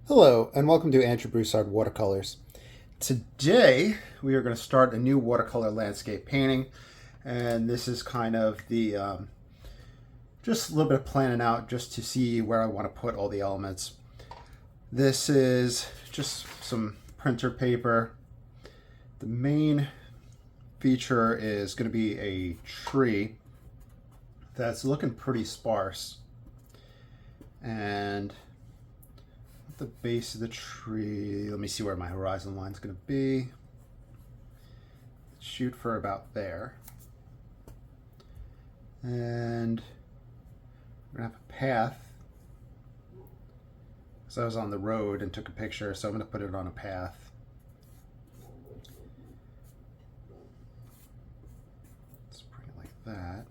Hello, and welcome to Andrew Broussard Watercolors. Today, we are going to start a new watercolor landscape painting, and this is kind of the just a little bit of planning out just to see where I want to put all the elements. This is just some printer paper. The main feature is going to be a tree that's looking pretty sparse, and the base of the tree, let me see where my horizon line is going to be. Shoot for about there. And we're going to have a path. So I was on the road and took a picture, so I'm going to put it on a path. Let's bring it like that.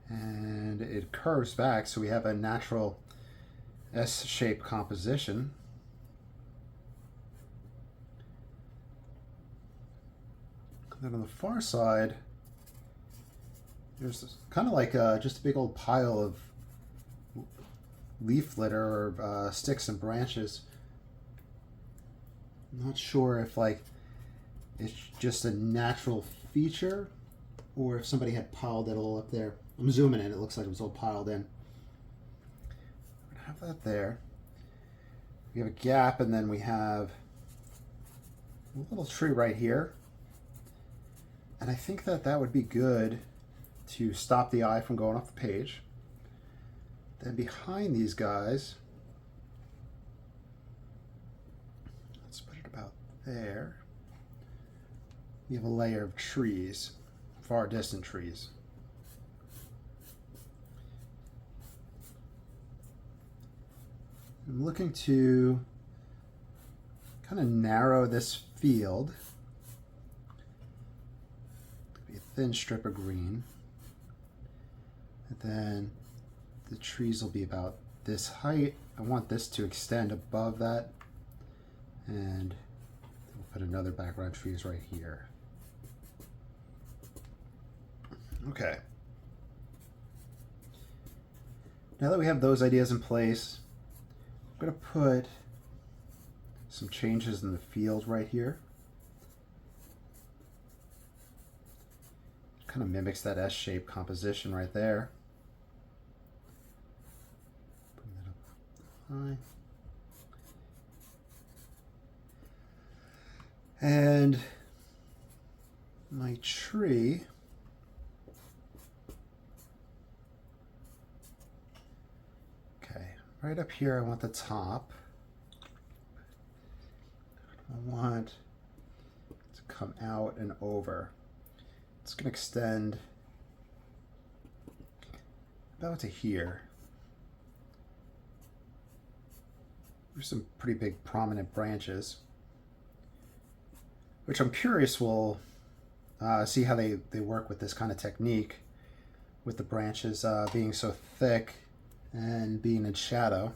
And it curves back, so we have a natural S-shaped composition. And then on the far side, there's this, kind of like just a big old pile of leaf litter or sticks and branches. I'm not sure if it's just a natural feature or if somebody had piled it all up there. I'm zooming in, it looks like it was all piled in. Have that there. We have a gap, and then we have a little tree right here. And I think that would be good to stop the eye from going off the page. Then behind these guys, let's put it about there. We have a layer of trees, far distant trees. I'm looking to kind of narrow this field. Could be a thin strip of green. And then the trees will be about this height. I want this to extend above that. And we'll put another background trees right here. Okay. Now that we have those ideas in place, I'm going to put some changes in the field right here. Kind of mimics that S-shaped composition right there. Bring that up high. And my tree, right up here, I want the top. I want to come out and over. It's going to extend about to here. There's some pretty big prominent branches, which I'm curious will see how they work with this kind of technique, with the branches being so thick and being in shadow.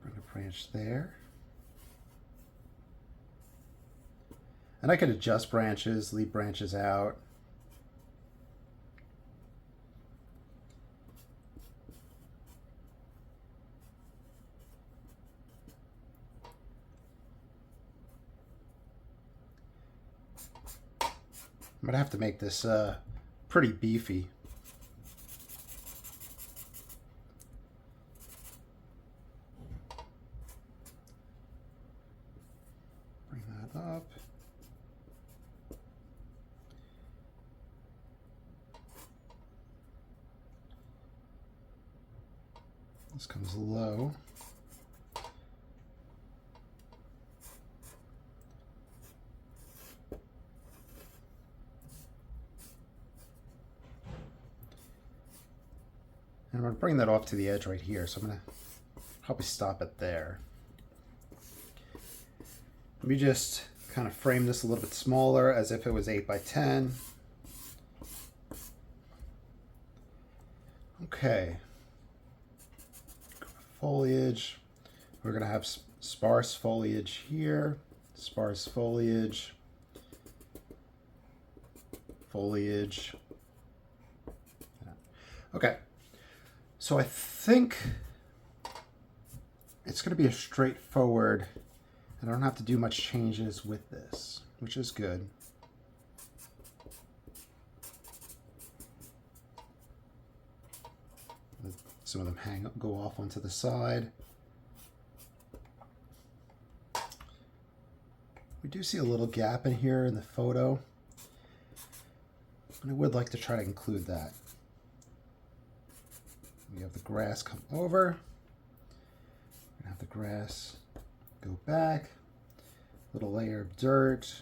Bring a branch there. And I could adjust branches, leave branches out. I'm gonna have to make this pretty beefy. Bring that up. This comes low. And I'm going to bring that off to the edge right here, so I'm going to probably stop it there. Let me just kind of frame this a little bit smaller, as if it was 8 by 10. Okay. Foliage. We're going to have sparse foliage here, sparse foliage, foliage. Okay, so I think it's going to be a straightforward, and I don't have to do much changes with this, which is good. Some of them go off onto the side. We do see a little gap in here in the photo, and I would like to try to include that. We have the grass come over. We have the grass go back. Little layer of dirt,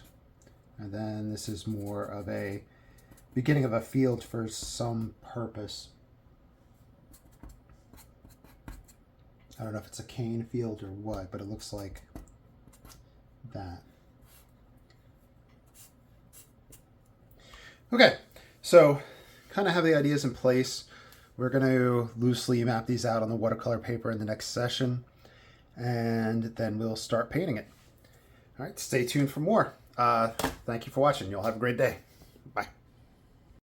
and then this is more of a beginning of a field for some purpose. I don't know if it's a cane field or what, but it looks like that. Okay, so kind of have the ideas in place. We're going to loosely map these out on the watercolor paper in the next session, and then we'll start painting it. All right, stay tuned for more. Thank you for watching. You'll have a great day.